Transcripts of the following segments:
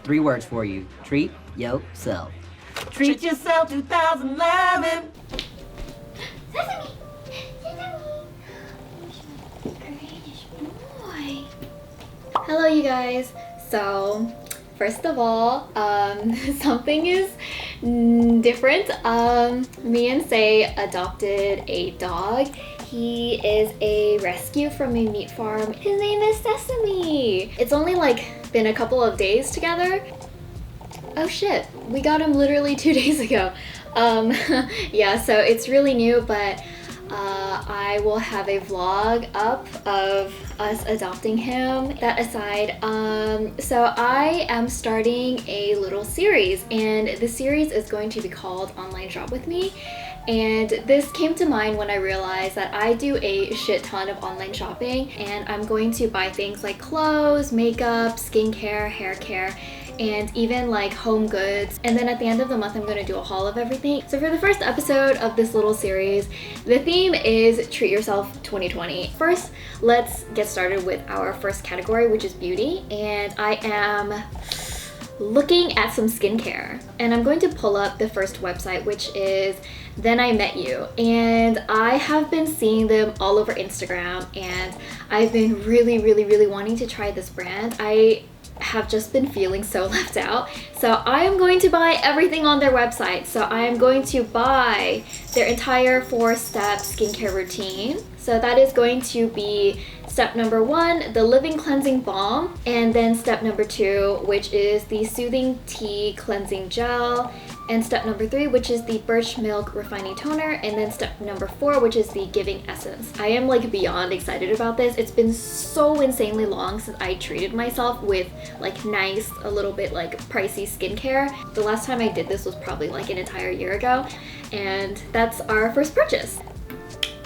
3 words for you. Treat yourself. Treat yourself 2011. Sesame! Sesame! Courageous boy. Hello, you guys. So, first of all, something is different. Me and Say adopted a dog. He is a rescue from a meat farm. His name is Sesame. It's only like been a couple of days together. Oh shit, we got him literally 2 days ago. Yeah, so it's really new, but I will have a vlog up of us adopting him. That aside, so I am starting a little series, and the series is going to be called Online Shop With Me. And this came to mind when I realized that I do a shit ton of online shopping, and I'm going to buy things like clothes, makeup, skincare, hair care, and even like home goods. And then at the end of the month, I'm gonna do a haul of everything. So for the first episode of this little series, the theme is Treat Yourself 2020. First, let's get started with our first category, which is beauty. And I am looking at some skincare, and I'm going to pull up the first website, which is Then I Met You, and I have been seeing them all over Instagram, and I've been really wanting to try this brand. I have just been feeling so left out, so I am going to buy everything on their website. So I am going to buy their entire 4-step skincare routine. So that is going to be step number 1, the Living Cleansing Balm, and then step number 2, which is the Soothing Tea Cleansing Gel, and step number 3, which is the Birch Milk Refining Toner, and then step number 4, which is the Giving Essence. I am like beyond excited about this. It's been so insanely long since I treated myself with like nice, a little bit like pricey skincare. The last time I did this was probably like an entire year ago, and that's our first purchase.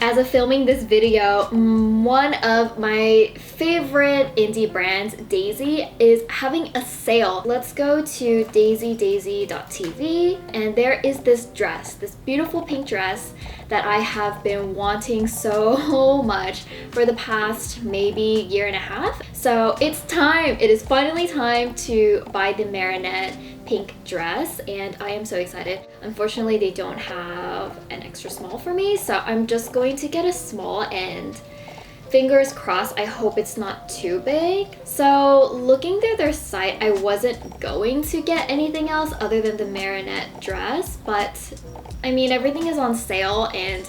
As of filming this video, one of my favorite indie brands, Daisy, is having a sale. Let's go to daisydaisy.tv, and there is this dress, this beautiful pink dress that I have been wanting so much for the past maybe year and a half. So it's time, it is finally time to buy the Marionette pink dress, and I am so excited. Unfortunately, they don't have an extra small for me, so I'm just going to get a small, and fingers crossed, I hope it's not too big. So looking through their site, I wasn't going to get anything else other than the Marionette dress, but I mean, everything is on sale, and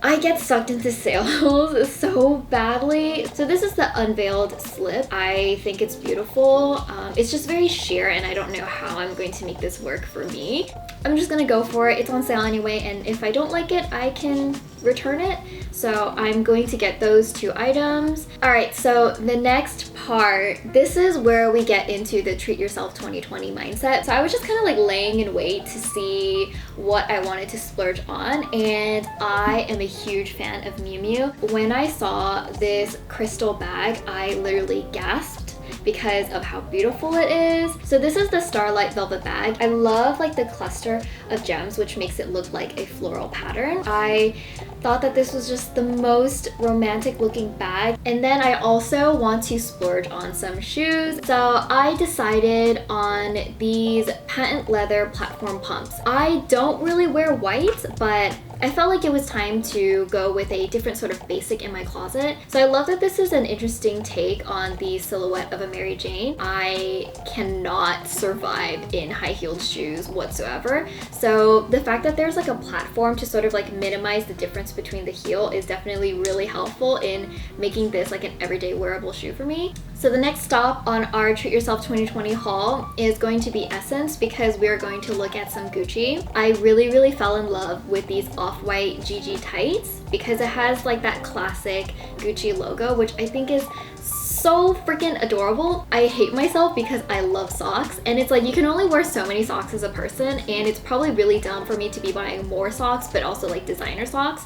I get sucked into sales so badly. So this is the unveiled slip. I think it's beautiful. It's just very sheer, and I don't know how I'm going to make this work for me. I'm just gonna go for it. It's on sale anyway, and if I don't like it, I can return it. So I'm going to get those 2 items. All right, so the next part, this is where we get into the Treat Yourself 2020 mindset. So I was just kind of like laying in wait to see what I wanted to splurge on, and I am a huge fan of miumiu. When I saw this crystal bag, I literally gasped because of how beautiful it is. So this is the Starlight Velvet Bag. I love like the cluster of gems, which makes it look like a floral pattern. I thought that this was just the most romantic looking bag. And then I also want to splurge on some shoes. So I decided on these patent leather platform pumps. I don't really wear white, but I felt like it was time to go with a different sort of basic in my closet. So I love that this is an interesting take on the silhouette of a Mary Jane. I cannot survive in high-heeled shoes whatsoever. So the fact that there's like a platform to sort of like minimize the difference between the heel is definitely really helpful in making this like an everyday wearable shoe for me. So the next stop on our Treat Yourself 2020 haul is going to be Essence, because we are going to look at some Gucci. I really fell in love with these off-white GG tights because it has like that classic Gucci logo, which I think is so freaking adorable. I hate myself because I love socks, and it's like you can only wear so many socks as a person, and it's probably really dumb for me to be buying more socks, but also like designer socks.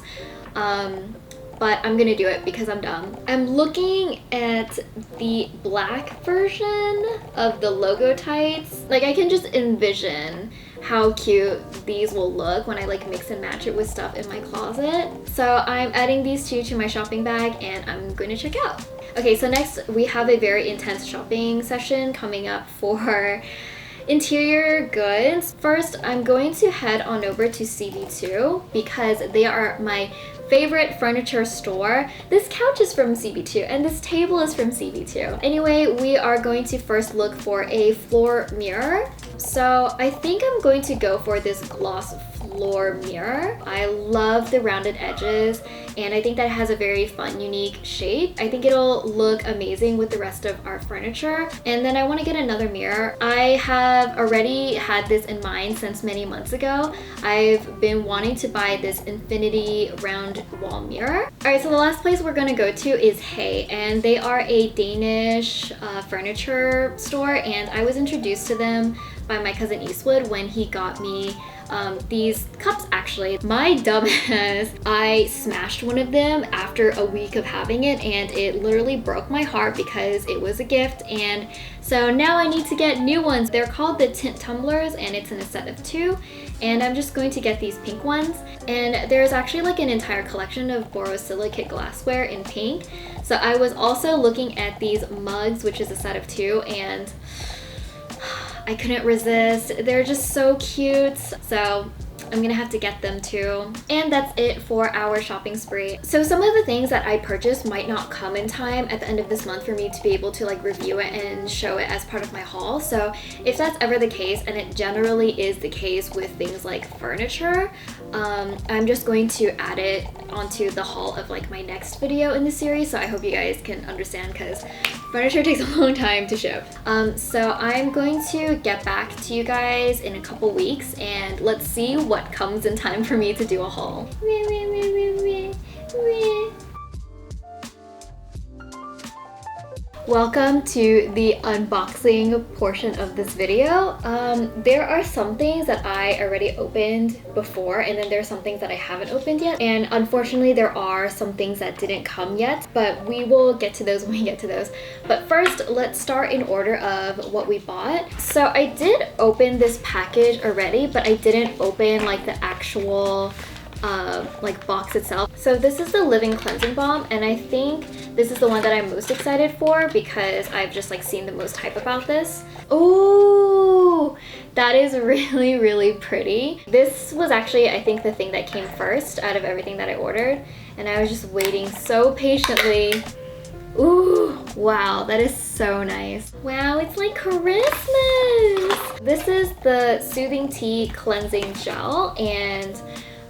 But I'm gonna do it because I'm dumb. I'm looking at the black version of the logo tights. Like I can just envision how cute these will look when I like mix and match it with stuff in my closet. So I'm adding these two to my shopping bag, and I'm going to check out. Okay, so next we have a very intense shopping session coming up for interior goods. First, I'm going to head on over to CB2 because they are my favorite furniture store. This couch is from CB2 and this table is from CB2. Anyway, we are going to first look for a floor mirror. So I think I'm going to go for this gloss floor mirror. I love the rounded edges and I think that it has a very fun, unique shape. I think it'll look amazing with the rest of our furniture. And then I want to get another mirror. I have already had this in mind since many months ago. I've been wanting to buy this infinity round wall mirror. Alright, so the last place we're gonna go to is Hay, and they are a Danish furniture store, and I was introduced to them by my cousin Eastwood when he got me these cups. Actually, my dumbass, I smashed one of them after a week of having it and it literally broke my heart because it was a gift, and so now I need to get new ones. They're called the tint tumblers and it's in a set of 2, and I'm just going to get these pink ones. And there's actually like an entire collection of borosilicate glassware in pink. So I was also looking at these mugs, which is a set of 2, and I couldn't resist. They're just so cute. So I'm gonna have to get them too. And that's it for our shopping spree. So some of the things that I purchased might not come in time at the end of this month for me to be able to like review it and show it as part of my haul. So if that's ever the case, and it generally is the case with things like furniture, I'm just going to add it onto the haul of like my next video in the series. So I hope you guys can understand because furniture takes a long time to ship. So I'm going to get back to you guys in a couple weeks and let's see what comes in time for me to do a haul. Welcome to the unboxing portion of this video. There are some things that I already opened before, and then there's some things that I haven't opened yet. And unfortunately, there are some things that didn't come yet, but we will get to those when we get to those. But first, let's start in order of what we bought. So I did open this package already, but I didn't open like the actual like box itself. So this is the Living Cleansing Balm, and I think this is the one that I'm most excited for because I've just like seen the most hype about this. Ooh, that is really, really pretty. This was actually, I think, the thing that came first out of everything that I ordered, and I was just waiting so patiently. Ooh, wow, that is so nice. Wow, it's like Christmas. This is the Soothing Tea Cleansing Gel, and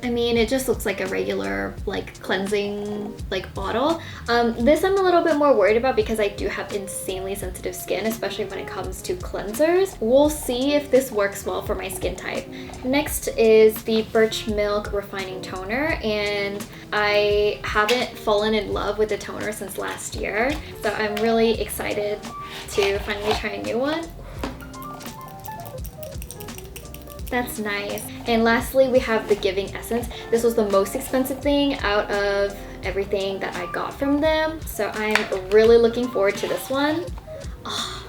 I mean, it just looks like a regular like cleansing like bottle. This I'm a little bit more worried about because I do have insanely sensitive skin, especially when it comes to cleansers. We'll see if this works well for my skin type. Next is the Birch Milk Refining Toner, and I haven't fallen in love with the toner since last year, so I'm really excited to finally try a new one. That's nice. And lastly, we have the Giving Essence. This was the most expensive thing out of everything that I got from them, so I'm really looking forward to this one. Oh,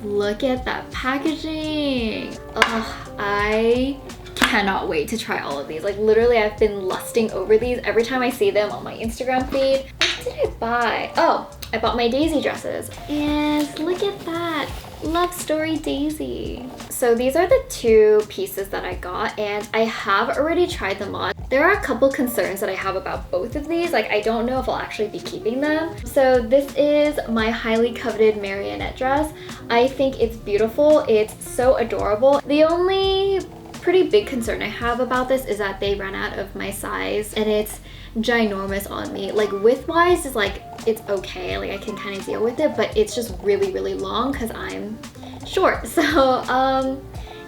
look at that packaging. Oh, I cannot wait to try all of these. Like literally, I've been lusting over these every time I see them on my Instagram feed. What did I buy? Oh, I bought my Daisy dresses. And look at that. Love Story Daisy. So these are the 2 pieces that I got, and I have already tried them on. There are a couple concerns that I have about both of these. Like, I don't know if I'll actually be keeping them. So this is my highly coveted Marionette dress. I think it's beautiful. It's so adorable. The only pretty big concern I have about this is that they ran out of my size, and it's ginormous on me. Like width wise is like, it's okay, like I can kind of deal with it, but it's just really, really long because I'm short. So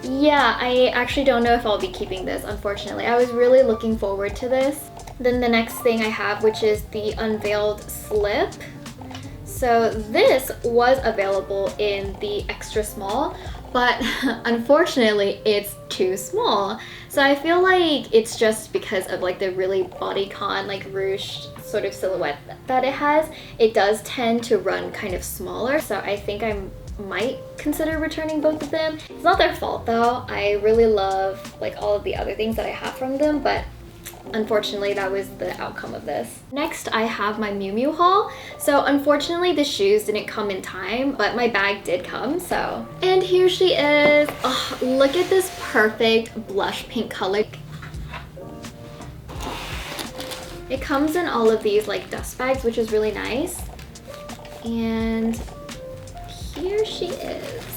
yeah, I actually don't know if I'll be keeping this, unfortunately. I was really looking forward to this. Then the next thing I have, which is the Unveiled Slip. So this was available in the extra small, but unfortunately it's too small. So I feel like it's just because of like the really bodycon, like ruched sort of silhouette that it has. It does tend to run kind of smaller, so I think I might consider returning both of them. It's not their fault though. I really love like all of the other things that I have from them, but unfortunately that was the outcome of this. Next, I have my miumiu haul. So unfortunately the shoes didn't come in time, but my bag did come, so. And here she is. Oh, look at this perfect blush pink color. It comes in all of these like dust bags, which is really nice. And here she is.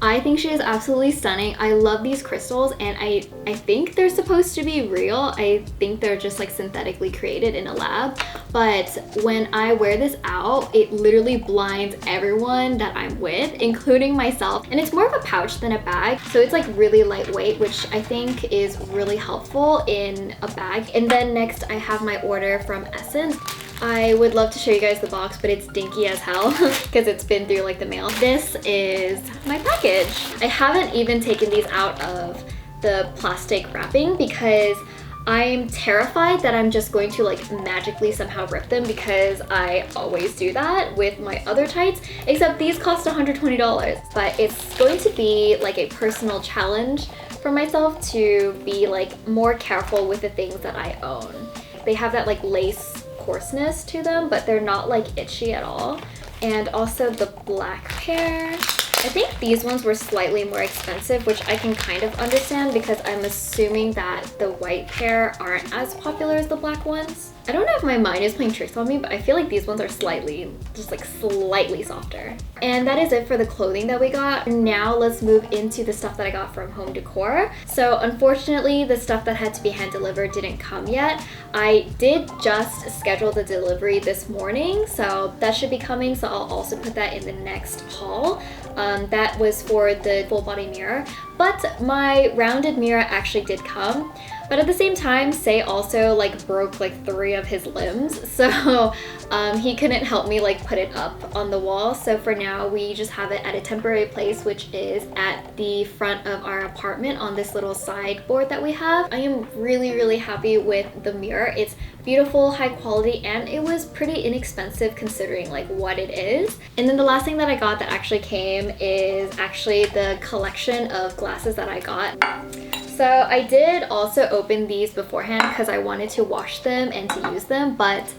I think she is absolutely stunning. I love these crystals, and I think they're supposed to be real. I think they're just like synthetically created in a lab. But when I wear this out, it literally blinds everyone that I'm with, including myself. And it's more of a pouch than a bag. So it's like really lightweight, which I think is really helpful in a bag. And then next I have my order from Essence. I would love to show you guys the box, but it's dinky as hell because it's been through like the mail. This is my package. I haven't even taken these out of the plastic wrapping because I'm terrified that I'm just going to like magically somehow rip them, because I always do that with my other tights, except these cost $120. But it's going to be like a personal challenge for myself to be like more careful with the things that I own. They have that like lace coarseness to them, but they're not like itchy at all. And also the black pair, I think these ones were slightly more expensive, which I can kind of understand because I'm assuming that the white pair aren't as popular as the black ones. I don't know if my mind is playing tricks on me, but I feel like these ones are slightly softer. And that is it for the clothing that we got. Now let's move into the stuff that I got from home decor. So unfortunately, the stuff that had to be hand delivered didn't come yet. I did just schedule the delivery this morning, so that should be coming. So I'll also put that in the next haul. That was for the full body mirror, but my rounded mirror actually did come. But at the same time, Say also like broke like 3 of his limbs, so he couldn't help me like put it up on the wall. So for now, we just have it at a temporary place, which is at the front of our apartment on this little sideboard that we have. I am really happy with the mirror. It's beautiful, high quality, and it was pretty inexpensive considering like what it is. And then the last thing that I got that actually came is actually the collection of glasses that I got. So I did also open these beforehand because I wanted to wash them and to use them, but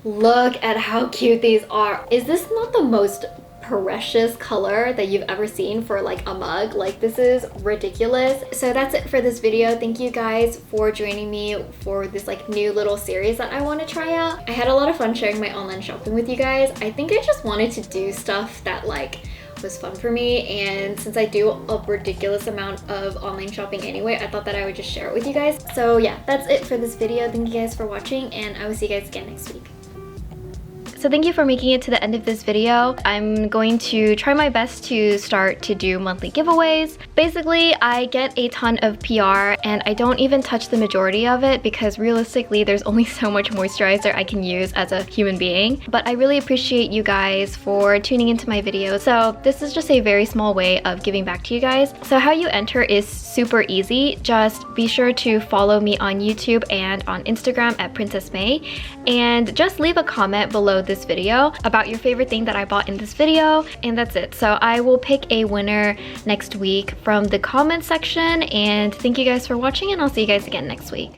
look at how cute these are. Is this not the most precious color that you've ever seen for like a mug? Like, this is ridiculous. So that's it for this video. Thank you guys for joining me for this like new little series that I want to try out. I had a lot of fun sharing my online shopping with you guys. I think I just wanted to do stuff that like was fun for me, and since I do a ridiculous amount of online shopping anyway, I thought that I would just share it with you guys. So yeah, that's it for this video. Thank you guys for watching, and I will see you guys again next week. So thank you for making it to the end of this video. I'm going to try my best to start to do monthly giveaways. Basically, I get a ton of PR and I don't even touch the majority of it because realistically, there's only so much moisturizer I can use as a human being. But I really appreciate you guys for tuning into my videos. So this is just a very small way of giving back to you guys. So how you enter is super easy. Just be sure to follow me on YouTube and on Instagram at Princess May, and just leave a comment below this video about your favorite thing that I bought in this video, and that's it. So I will pick a winner next week from the comment section, and thank you guys for watching, and I'll see you guys again next week.